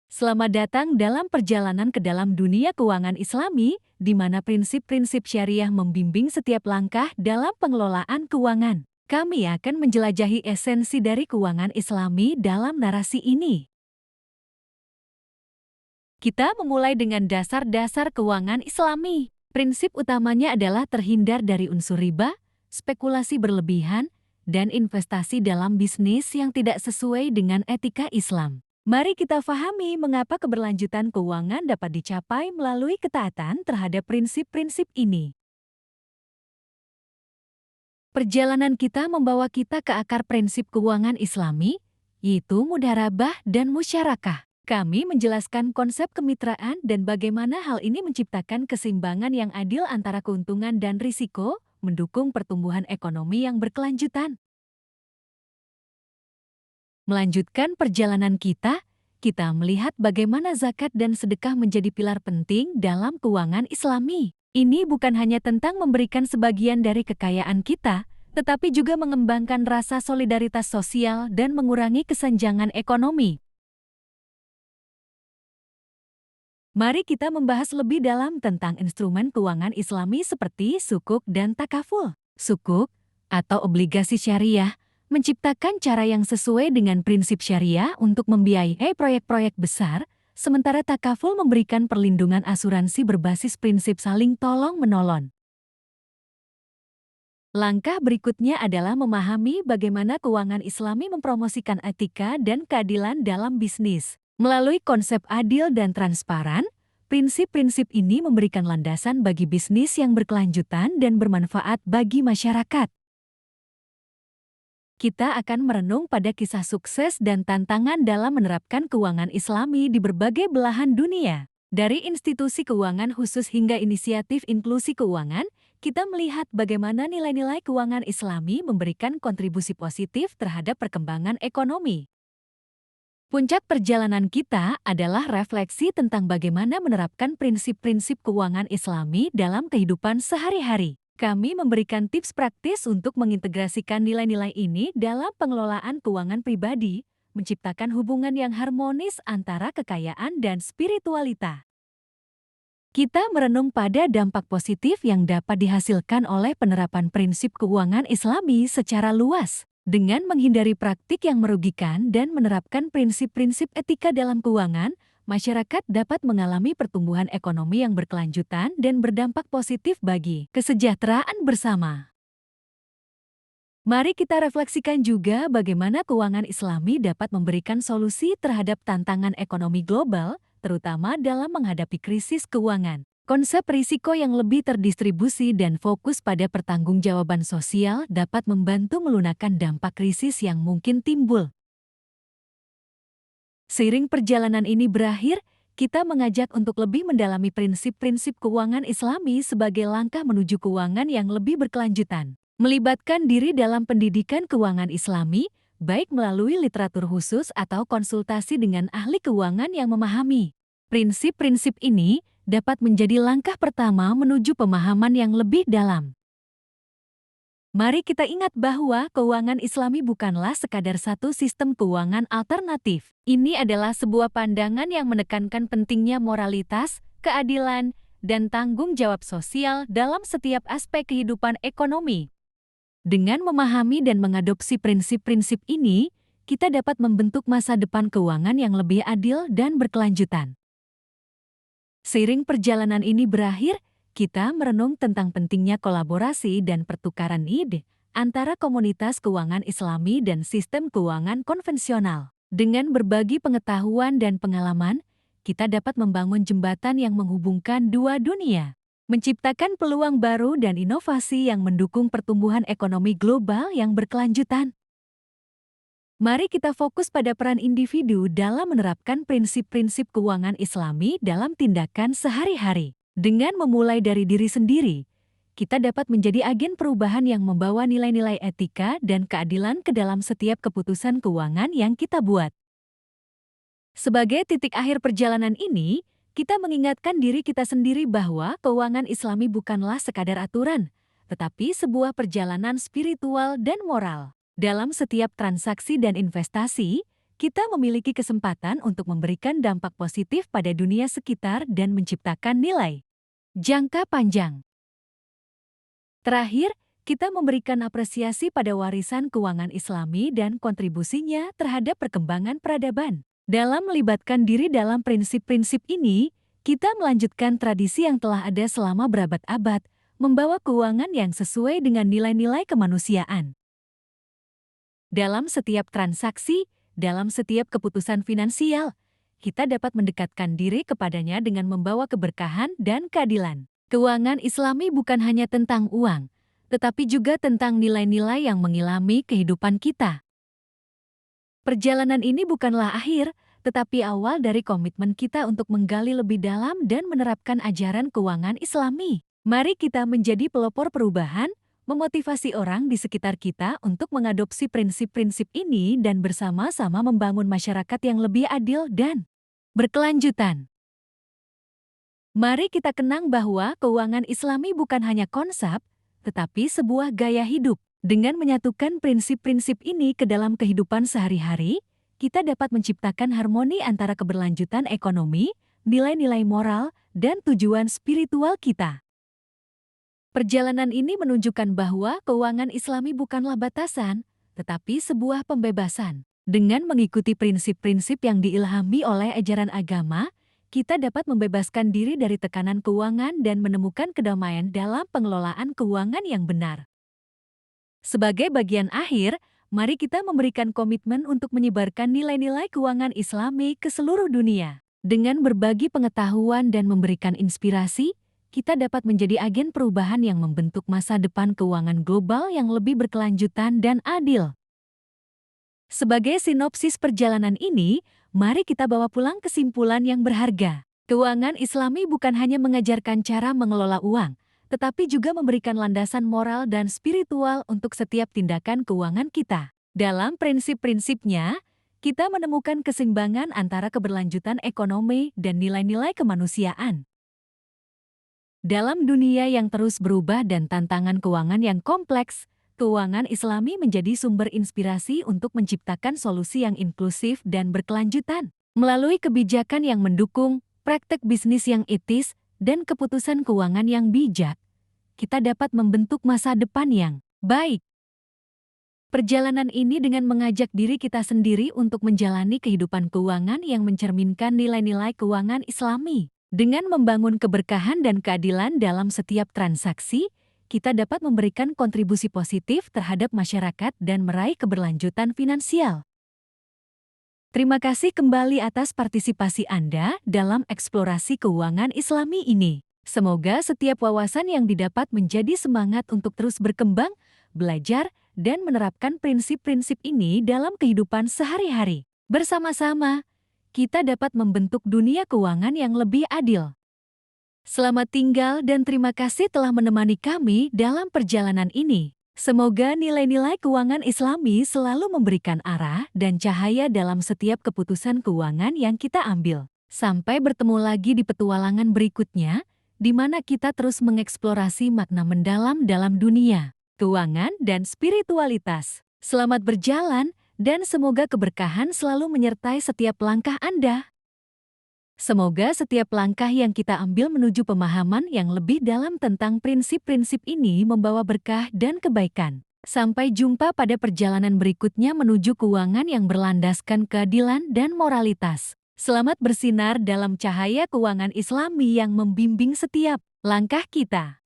Selamat datang dalam perjalanan ke dalam dunia keuangan Islami, di mana prinsip-prinsip syariah membimbing setiap langkah dalam pengelolaan keuangan. Kami akan menjelajahi esensi dari keuangan Islami dalam narasi ini. Kita memulai dengan dasar-dasar keuangan Islami. Prinsip utamanya adalah terhindar dari unsur riba, spekulasi berlebihan, dan investasi dalam bisnis yang tidak sesuai dengan etika Islam. Mari kita fahami mengapa keberlanjutan keuangan dapat dicapai melalui ketaatan terhadap prinsip-prinsip ini. Perjalanan kita membawa kita ke akar prinsip keuangan Islami, yaitu mudharabah dan musyarakah. Kami menjelaskan konsep kemitraan dan bagaimana hal ini menciptakan keseimbangan yang adil antara keuntungan dan risiko, mendukung pertumbuhan ekonomi yang berkelanjutan. Melanjutkan perjalanan kita melihat bagaimana zakat dan sedekah menjadi pilar penting dalam keuangan Islami. Ini bukan hanya tentang memberikan sebagian dari kekayaan kita, tetapi juga mengembangkan rasa solidaritas sosial dan mengurangi kesenjangan ekonomi. Mari kita membahas lebih dalam tentang instrumen keuangan Islami seperti sukuk dan takaful. Sukuk, atau obligasi syariah, menciptakan cara yang sesuai dengan prinsip syariah untuk membiayai proyek-proyek besar, sementara takaful memberikan perlindungan asuransi berbasis prinsip saling tolong-menolong. Langkah berikutnya adalah memahami bagaimana keuangan Islami mempromosikan etika dan keadilan dalam bisnis. Melalui konsep adil dan transparan, prinsip-prinsip ini memberikan landasan bagi bisnis yang berkelanjutan dan bermanfaat bagi masyarakat. Kita akan merenung pada kisah sukses dan tantangan dalam menerapkan keuangan Islami di berbagai belahan dunia. Dari institusi keuangan khusus hingga inisiatif inklusi keuangan, kita melihat bagaimana nilai-nilai keuangan Islami memberikan kontribusi positif terhadap perkembangan ekonomi. Puncak perjalanan kita adalah refleksi tentang bagaimana menerapkan prinsip-prinsip keuangan Islami dalam kehidupan sehari-hari. Kami memberikan tips praktis untuk mengintegrasikan nilai-nilai ini dalam pengelolaan keuangan pribadi, menciptakan hubungan yang harmonis antara kekayaan dan spiritualitas. Kita merenung pada dampak positif yang dapat dihasilkan oleh penerapan prinsip keuangan Islami secara luas. Dengan menghindari praktik yang merugikan dan menerapkan prinsip-prinsip etika dalam keuangan, masyarakat dapat mengalami pertumbuhan ekonomi yang berkelanjutan dan berdampak positif bagi kesejahteraan bersama. Mari kita refleksikan juga bagaimana keuangan Islami dapat memberikan solusi terhadap tantangan ekonomi global, terutama dalam menghadapi krisis keuangan. Konsep risiko yang lebih terdistribusi dan fokus pada pertanggungjawaban sosial dapat membantu melunakkan dampak krisis yang mungkin timbul. Seiring perjalanan ini berakhir, kita mengajak untuk lebih mendalami prinsip-prinsip keuangan Islami sebagai langkah menuju keuangan yang lebih berkelanjutan. Melibatkan diri dalam pendidikan keuangan Islami, baik melalui literatur khusus atau konsultasi dengan ahli keuangan yang memahami. Prinsip-prinsip ini dapat menjadi langkah pertama menuju pemahaman yang lebih dalam. Mari kita ingat bahwa keuangan Islami bukanlah sekadar satu sistem keuangan alternatif. Ini adalah sebuah pandangan yang menekankan pentingnya moralitas, keadilan, dan tanggung jawab sosial dalam setiap aspek kehidupan ekonomi. Dengan memahami dan mengadopsi prinsip-prinsip ini, kita dapat membentuk masa depan keuangan yang lebih adil dan berkelanjutan. Seiring perjalanan ini berakhir, kita merenung tentang pentingnya kolaborasi dan pertukaran ide antara komunitas keuangan Islami dan sistem keuangan konvensional. Dengan berbagi pengetahuan dan pengalaman, kita dapat membangun jembatan yang menghubungkan dua dunia, menciptakan peluang baru dan inovasi yang mendukung pertumbuhan ekonomi global yang berkelanjutan. Mari kita fokus pada peran individu dalam menerapkan prinsip-prinsip keuangan Islami dalam tindakan sehari-hari. Dengan memulai dari diri sendiri, kita dapat menjadi agen perubahan yang membawa nilai-nilai etika dan keadilan ke dalam setiap keputusan keuangan yang kita buat. Sebagai titik akhir perjalanan ini, kita mengingatkan diri kita sendiri bahwa keuangan Islami bukanlah sekadar aturan, tetapi sebuah perjalanan spiritual dan moral. Dalam setiap transaksi dan investasi, kita memiliki kesempatan untuk memberikan dampak positif pada dunia sekitar dan menciptakan nilai jangka panjang. Terakhir, kita memberikan apresiasi pada warisan keuangan Islami dan kontribusinya terhadap perkembangan peradaban. Dalam melibatkan diri dalam prinsip-prinsip ini, kita melanjutkan tradisi yang telah ada selama berabad-abad, membawa keuangan yang sesuai dengan nilai-nilai kemanusiaan. Dalam setiap transaksi, dalam setiap keputusan finansial, kita dapat mendekatkan diri kepadanya dengan membawa keberkahan dan keadilan. Keuangan Islami bukan hanya tentang uang, tetapi juga tentang nilai-nilai yang mengilhami kehidupan kita. Perjalanan ini bukanlah akhir, tetapi awal dari komitmen kita untuk menggali lebih dalam dan menerapkan ajaran keuangan Islami. Mari kita menjadi pelopor perubahan, memotivasi orang di sekitar kita untuk mengadopsi prinsip-prinsip ini dan bersama-sama membangun masyarakat yang lebih adil dan berkelanjutan. Mari kita kenang bahwa keuangan Islami bukan hanya konsep, tetapi sebuah gaya hidup. Dengan menyatukan prinsip-prinsip ini ke dalam kehidupan sehari-hari, kita dapat menciptakan harmoni antara keberlanjutan ekonomi, nilai-nilai moral, dan tujuan spiritual kita. Perjalanan ini menunjukkan bahwa keuangan Islami bukanlah batasan, tetapi sebuah pembebasan. Dengan mengikuti prinsip-prinsip yang diilhami oleh ajaran agama, kita dapat membebaskan diri dari tekanan keuangan dan menemukan kedamaian dalam pengelolaan keuangan yang benar. Sebagai bagian akhir, mari kita memberikan komitmen untuk menyebarkan nilai-nilai keuangan Islami ke seluruh dunia. Dengan berbagi pengetahuan dan memberikan inspirasi, kita dapat menjadi agen perubahan yang membentuk masa depan keuangan global yang lebih berkelanjutan dan adil. Sebagai sinopsis perjalanan ini, mari kita bawa pulang kesimpulan yang berharga. Keuangan Islami bukan hanya mengajarkan cara mengelola uang, tetapi juga memberikan landasan moral dan spiritual untuk setiap tindakan keuangan kita. Dalam prinsip-prinsipnya, kita menemukan keseimbangan antara keberlanjutan ekonomi dan nilai-nilai kemanusiaan. Dalam dunia yang terus berubah dan tantangan keuangan yang kompleks, keuangan Islami menjadi sumber inspirasi untuk menciptakan solusi yang inklusif dan berkelanjutan. Melalui kebijakan yang mendukung, praktek bisnis yang etis, dan keputusan keuangan yang bijak, kita dapat membentuk masa depan yang baik. Perjalanan ini dengan mengajak diri kita sendiri untuk menjalani kehidupan keuangan yang mencerminkan nilai-nilai keuangan Islami. Dengan membangun keberkahan dan keadilan dalam setiap transaksi, kita dapat memberikan kontribusi positif terhadap masyarakat dan meraih keberlanjutan finansial. Terima kasih kembali atas partisipasi Anda dalam eksplorasi keuangan Islami ini. Semoga setiap wawasan yang didapat menjadi semangat untuk terus berkembang, belajar, dan menerapkan prinsip-prinsip ini dalam kehidupan sehari-hari. Bersama-sama, kita dapat membentuk dunia keuangan yang lebih adil. Selamat tinggal dan terima kasih telah menemani kami dalam perjalanan ini. Semoga nilai-nilai keuangan Islami selalu memberikan arah dan cahaya dalam setiap keputusan keuangan yang kita ambil. Sampai bertemu lagi di petualangan berikutnya, di mana kita terus mengeksplorasi makna mendalam dalam dunia keuangan dan spiritualitas. Selamat berjalan dan semoga keberkahan selalu menyertai setiap langkah Anda. Semoga setiap langkah yang kita ambil menuju pemahaman yang lebih dalam tentang prinsip-prinsip ini membawa berkah dan kebaikan. Sampai jumpa pada perjalanan berikutnya menuju keuangan yang berlandaskan keadilan dan moralitas. Selamat bersinar dalam cahaya keuangan Islami yang membimbing setiap langkah kita.